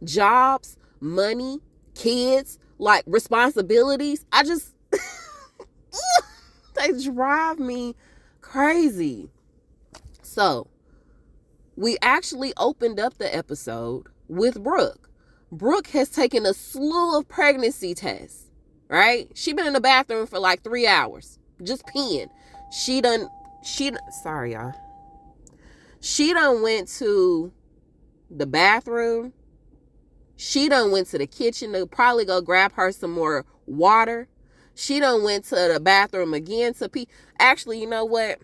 Jobs, money, kids, like responsibilities. I just, they drive me crazy. So, we actually opened up the episode with Brooke. Brooke has taken a slew of pregnancy tests, right? She been in the bathroom for like 3 hours, just peeing. Sorry, y'all. She done went to the bathroom. She done went to the kitchen to probably go grab her some more water. She done went to the bathroom again to pee. Actually, you know what?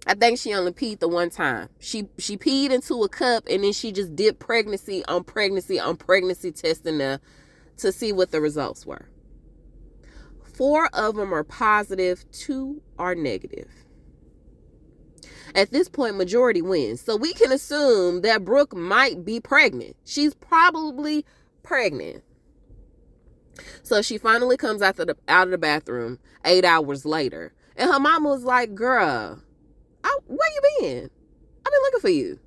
I think she only peed the one time. She peed into a cup and then she just did pregnancy on pregnancy testing to see what the results were. 4 of them are positive, 2 are negative. At this point, majority wins. So we can assume that Brooke might be pregnant. She's probably pregnant. So she finally comes out of the bathroom 8 hours later. And her mama was like, girl, where you been? I've been looking for you.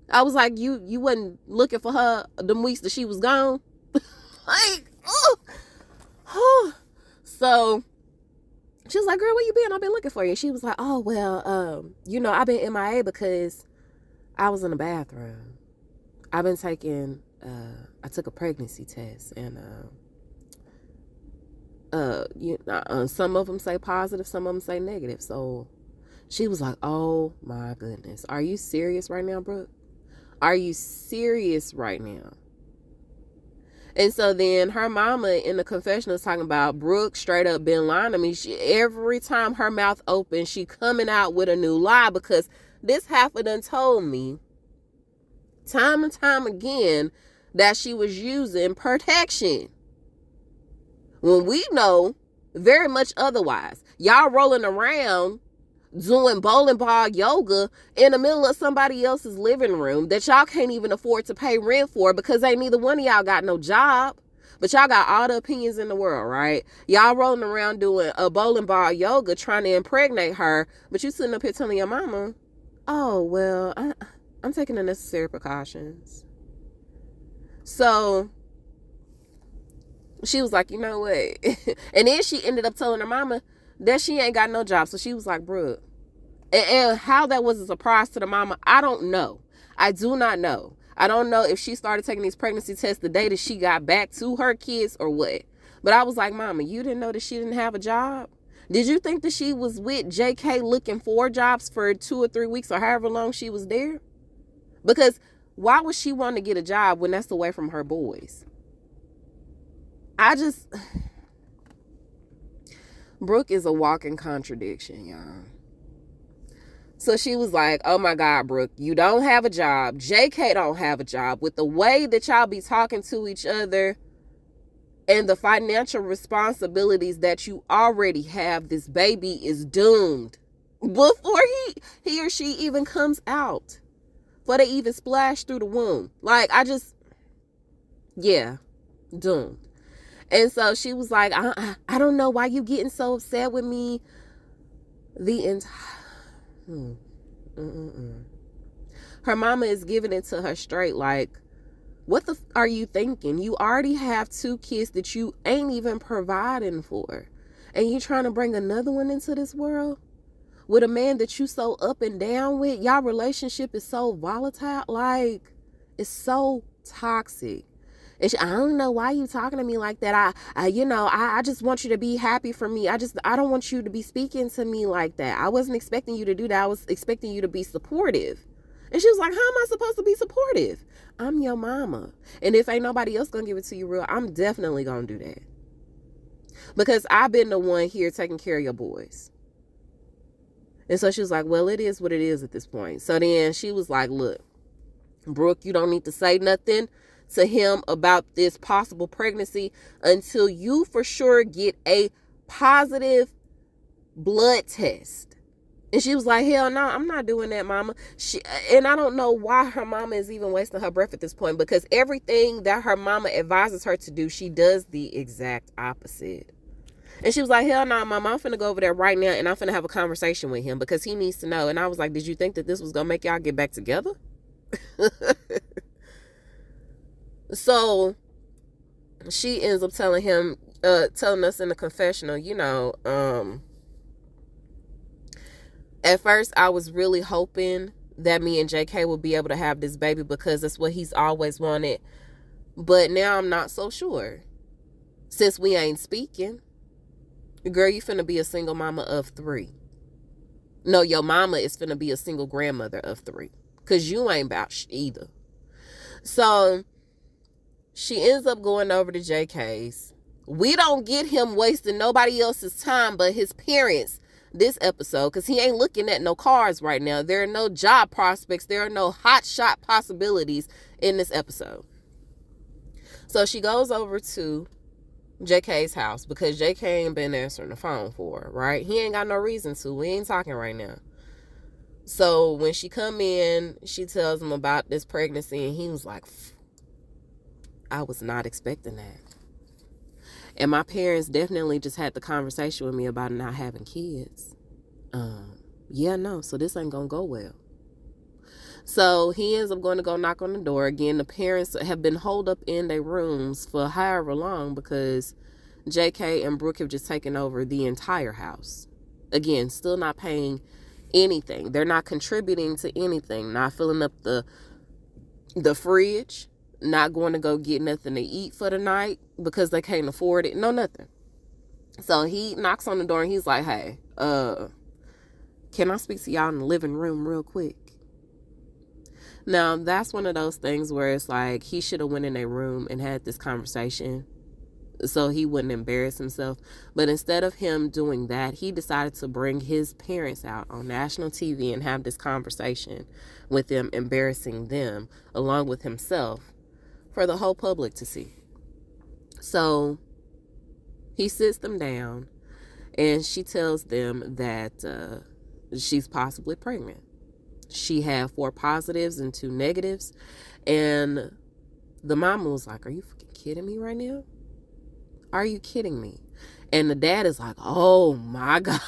I was like, you wasn't looking for her them weeks that she was gone? Like, oh. So she was like, girl, where you been? I've been looking for you. She was like, oh, well, I've been MIA because I was in the bathroom. I've been taking, I took a pregnancy test, and some of them say positive, some of them say negative. So she was like, oh my goodness, are you serious right now, Brooke? Are you serious right now? And so then her mama in the confessional is talking about Brooke straight up been lying to me. Every time her mouth opens, she coming out with a new lie, because this heifer done told me time and time again that she was using protection, when we know very much otherwise. Y'all rolling around doing bowling ball yoga in the middle of somebody else's living room that y'all can't even afford to pay rent for, because ain't neither one of y'all got no job, but y'all got all the opinions in the world, right? Y'all rolling around doing a bowling ball yoga trying to impregnate her, but you sitting up here telling your mama, oh, well, I'm taking the necessary precautions. So she was like, you know what? And then she ended up telling her mama that she ain't got no job. So she was like, Brooke. And how that was a surprise to the mama, I don't know. I do not know. I don't know if she started taking these pregnancy tests the day that she got back to her kids or what. But I was like, mama, you didn't know that she didn't have a job? Did you think that she was with JK looking for jobs for 2 or 3 weeks or however long she was there? Because why would she want to get a job when that's away from her boys? Brooke is a walking contradiction, y'all. So she was like, oh my God, Brooke, you don't have a job. JK don't have a job. With the way that y'all be talking to each other and the financial responsibilities that you already have, this baby is doomed before he or she even comes out, before they even splash through the womb. Like, doomed. And so she was like, I don't know why you getting so upset with me. The entire... Her mama is giving it to her straight, like, what the are you thinking? You already have 2 kids that you ain't even providing for, and you trying to bring another one into this world with a man that you so up and down with. Y'all relationship is so volatile, like, it's so toxic. And I don't know why you talking to me like that. I just want you to be happy for me. I don't want you to be speaking to me like that. I wasn't expecting you to do that. I was expecting you to be supportive. And she was like, how am I supposed to be supportive? I'm your mama. And if ain't nobody else gonna give it to you real, I'm definitely gonna do that. Because I've been the one here taking care of your boys. And so she was like, well, it is what it is at this point. So then she was like, look, Brooke, you don't need to say nothing to him about this possible pregnancy until you for sure get a positive blood test. And she was like, hell no, I'm not doing that, mama. And I don't know why her mama is even wasting her breath at this point, because everything that her mama advises her to do, she does the exact opposite. And she was like, hell no, mama, I'm finna go over there right now and I'm finna have a conversation with him because he needs to know. And I was like, did you think that this was gonna make y'all get back together? So she ends up telling us in the confessional, at first I was really hoping that me and JK would be able to have this baby because that's what he's always wanted. But now I'm not so sure. Since we ain't speaking, girl, you finna be a single mama of 3. No, your mama is finna be a single grandmother of 3. Because you ain't about either. So she ends up going over to JK's. We don't get him wasting nobody else's time but his parents this episode, because he ain't looking at no cars right now. There are no job prospects. There are no hot shot possibilities in this episode. So she goes over to JK's house because JK ain't been answering the phone for her, right? He ain't got no reason to. We ain't talking right now. So when she come in, she tells him about this pregnancy, and he was like, I was not expecting that. And my parents definitely just had the conversation with me about not having kids. So this ain't gonna go well. So he ends up going to go knock on the door. Again, the parents have been holed up in their rooms for however long because JK and Brooke have just taken over the entire house. Again, still not paying anything. They're not contributing to anything. Not filling up the fridge. Not going to go get nothing to eat for the night because they can't afford it. No, nothing. So he knocks on the door and he's like, hey, can I speak to y'all in the living room real quick? Now, that's one of those things where it's like he should have went in a room and had this conversation so he wouldn't embarrass himself. But instead of him doing that, he decided to bring his parents out on national TV and have this conversation with them, embarrassing them along with himself for the whole public to see. So he sits them down and she tells them that she's possibly pregnant. She had 4 positives and 2 negatives. And the mama was like, are you fucking kidding me right now? Are you kidding me? And the dad is like, oh my God.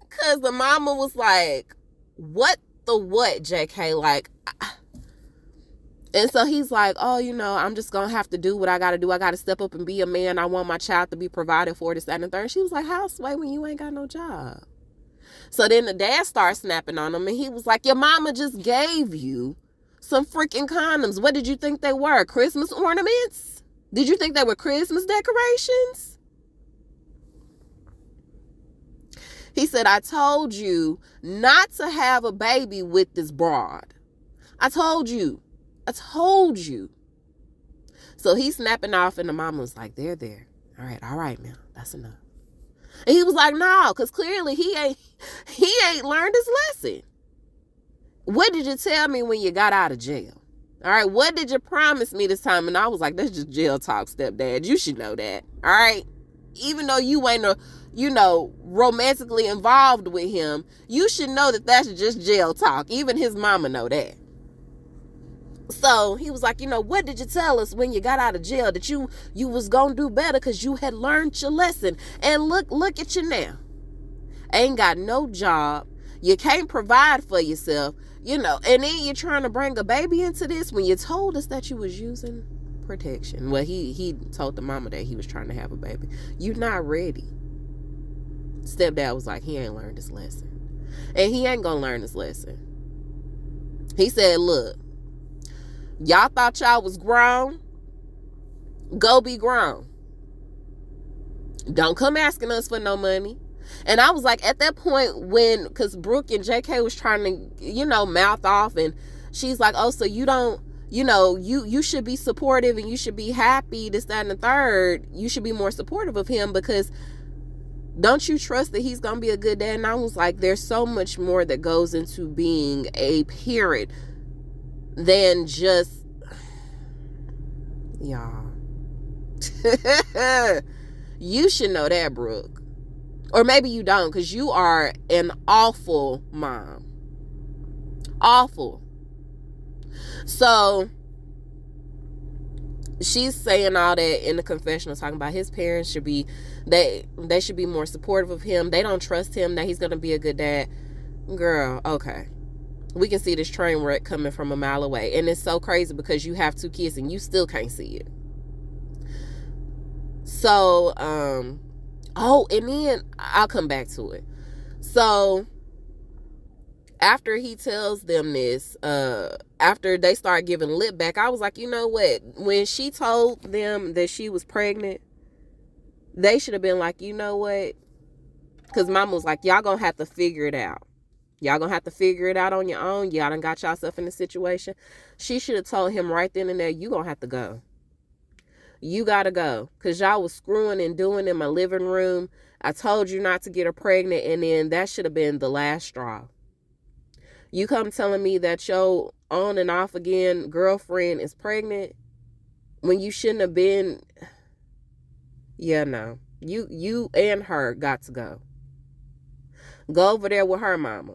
Because the mama was like, what the what, JK? Like, and so he's like, oh, I'm just going to have to do what I got to do. I got to step up and be a man. I want my child to be provided for, this, that, and the third. She was like, how sway when you ain't got no job? So then the dad starts snapping on him and he was like, your mama just gave you some freaking condoms. What did you think they were? Christmas ornaments? Did you think they were Christmas decorations? He said, I told you not to have a baby with this broad. I told you. So he's snapping off and the mama was like, there. All right, man. That's enough. And he was like, no, because clearly he ain't learned his lesson. What did you tell me when you got out of jail? All right, what did you promise me this time? And I was like, that's just jail talk, stepdad. You should know that. All right. Even though you ain't, romantically involved with him, you should know that that's just jail talk. Even his mama know that. So he was like, what did you tell us when you got out of jail? That you was going to do better because you had learned your lesson. And look at you now. Ain't got no job. You can't provide for yourself, and then you're trying to bring a baby into this when you told us that you was using protection. Well, he told the mama that he was trying to have a baby. You're not ready. Stepdad was like, he ain't learned his lesson. And he ain't gonna learn his lesson. He said, look, y'all thought y'all was grown? Go be grown. Don't come asking us for no money. And I was like, at that point because Brooke and JK was trying to, mouth off, and she's like, oh, so you don't, you should be supportive and you should be happy, this, that, and the third. You should be more supportive of him because don't you trust that he's going to be a good dad? And I was like, there's so much more that goes into being a parent than just, y'all. You should know that, Brooke. Or maybe you don't, because you are an awful mom. Awful. So she's saying all that in the confessional, talking about his parents should be, they should be more supportive of him. They don't trust him that he's going to be a good dad. Girl, okay. We can see this train wreck coming from a mile away. And it's so crazy because you have 2 kids and you still can't see it. So, and then I'll come back to it. So after he tells them this, after they start giving lip back, I was like, you know what? When she told them that she was pregnant, they should have been like, you know what? Because mama was like, y'all gonna have to figure it out. Y'all gonna have to figure it out on your own. Y'all done got yourself in a situation. She should have told him right then and there, you gonna have to go. You gotta go. Because y'all was screwing and doing in my living room. I told you not to get her pregnant. And then that should have been the last straw. You come telling me that your on and off again girlfriend is pregnant when you shouldn't have been. Yeah, no. You and her got to go. Go over there with her mama.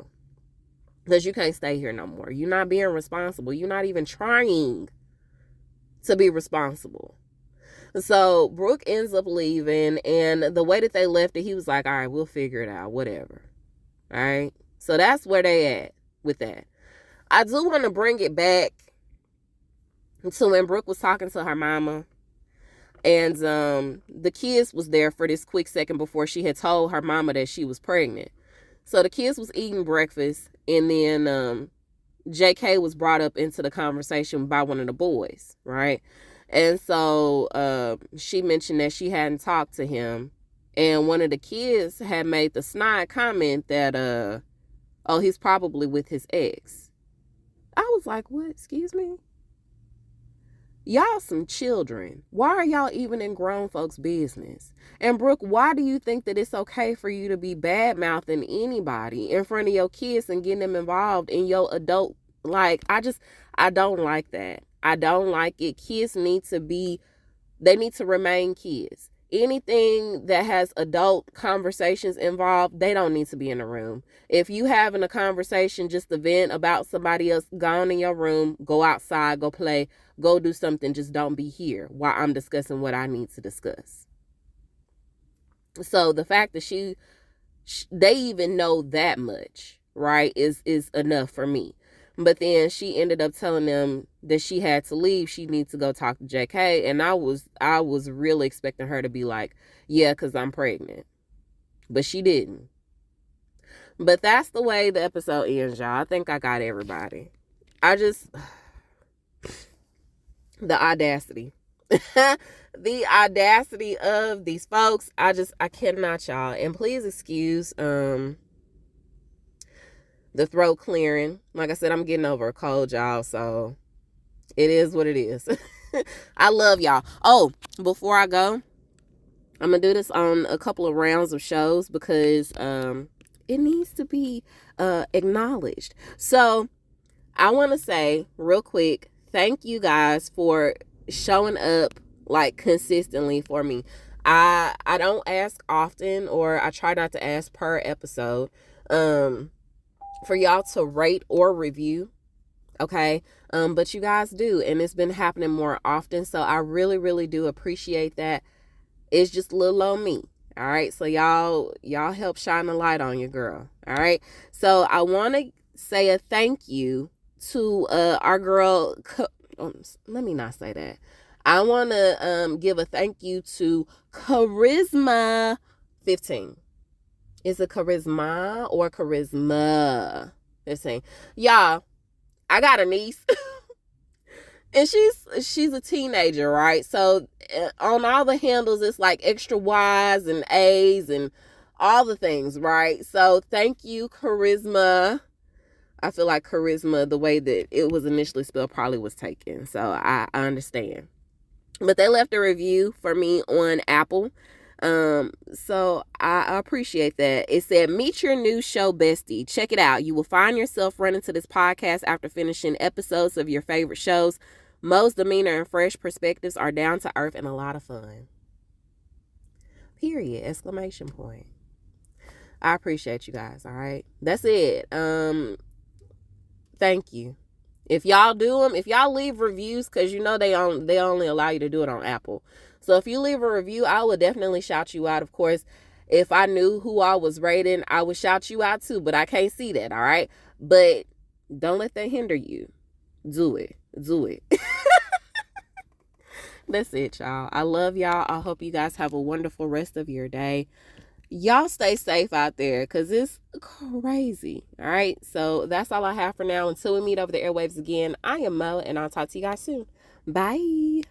Because you can't stay here no more. You're not being responsible. You're not even trying to be responsible. So Brooke ends up leaving, and the way that they left it, he was like, all right, we'll figure it out, whatever. All right. So that's where they at. with that. I do want to bring it back to when Brooke was talking to her mama, and the kids was there for this quick second before she had told her mama that she was pregnant. So the kids was eating breakfast, and then JK was brought up into the conversation by one of the boys, right? And so she mentioned that she hadn't talked to him, and one of the kids had made the snide comment that oh, he's probably with his ex. I was like, what? Excuse me? Y'all some children. Why are y'all even in grown folks' business? And Brooke, why do you think that it's okay for you to be bad-mouthing anybody in front of your kids and getting them involved in your adult? Like, I don't like that. I don't like it. Kids need to remain kids. Anything that has adult conversations involved, they don't need to be in the room. If you having a conversation just to vent about somebody else, go on in your room, go outside, go play, go do something. Just don't be here while I'm discussing what I need to discuss. So the fact that they even know that much, right, is enough for me. But then she ended up telling them that she had to leave. She needs to go talk to JK. And I was really expecting her to be like, yeah, because I'm pregnant. But she didn't. But that's the way the episode ends, y'all. I think I got everybody. The audacity. The audacity of these folks. I cannot, y'all. And please excuse the throat clearing. Like I said, I'm getting over a cold, y'all, so it is what it is. I love y'all. Oh, before I go, I'm gonna do this on a couple of rounds of shows because it needs to be acknowledged. So I want to say real quick, thank you guys for showing up like consistently for me. I don't ask often, or I try not to ask per episode. For y'all to rate or review, okay? But you guys do, and it's been happening more often, so I really, really do appreciate that. It's just a little on me, all right? So y'all help shine the light on your girl, all right? So I want to say a thank you to our girl. Let me not say that. I want to give a thank you to Charisma 15. Is it charisma or charisma? They're saying, y'all, I got a niece. And she's a teenager, right? So on all the handles, it's like extra Y's and A's and all the things, right? So thank you, Charisma. I feel like charisma, the way that it was initially spelled, probably was taken. So I understand. But they left a review for me on Apple. So I appreciate that. It said, meet your new show bestie. Check it out. You will find yourself running to this podcast after finishing episodes of your favorite shows. Mo's demeanor and fresh perspectives are down to earth and a lot of fun. Period. Exclamation point. I appreciate you guys. All right. That's it. Thank you. If y'all do them, if y'all leave reviews, because you know they only allow you to do it on Apple. So if you leave a review, I would definitely shout you out. Of course, if I knew who I was rating, I would shout you out too, but I can't see that, all right? But don't let that hinder you. Do it. Do it. That's it, y'all. I love y'all. I hope you guys have a wonderful rest of your day. Y'all stay safe out there because it's crazy. All right. So that's all I have for now. Until we meet over the airwaves again, I am Mo, and I'll talk to you guys soon. Bye.